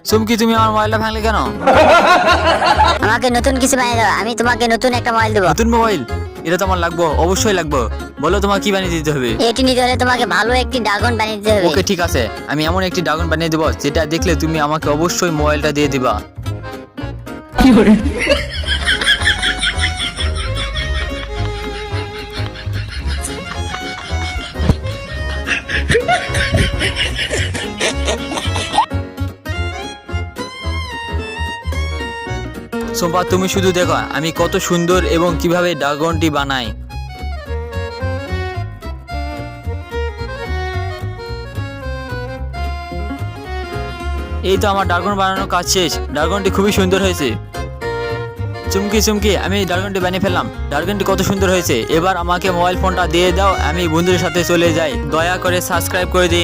চুমকি, তুমি আমার মোবাইলটা ভাঙলে কেন? আমাকে নতুন কিছু বানিয়ে দাও, আমি তোমাকে নতুন একটা মোবাইল দেবো। নতুন মোবাইল? এটা তো আমার লাগবো, অবশ্যই লাগবো। বলো তোমার কি বানিয়ে দিতে হবে? এটি নিতে হলে তোমাকে ভালো একটি ড্রাগন বানিয়ে দিতে হবে। ওকে, ঠিক আছে, আমি এমন একটি ড্রাগন বানিয়ে দেবো যেটা দেখলে তুমি আমাকে অবশ্যই মোবাইলটা দিয়ে দিবা। সোম্পা, তুমি শুধু দেখো আমি কত সুন্দর এবং কিভাবে ড্রাগনটি বানাই। এই তো আমার ড্রাগন বানানোর কাজ শেষ। ড্রাগনটি খুবই সুন্দর হয়েছে। চুমকি চুমকি, আমি ড্রাগনটি বানিয়ে ফেললাম। ড্রাগনটি কত সুন্দর হয়েছে। এবার আমাকে মোবাইল ফোনটা দিয়ে দাও, আমি বন্ধুদের সাথে চলে যাই। দয়া করে সাবস্ক্রাইব করে দিন।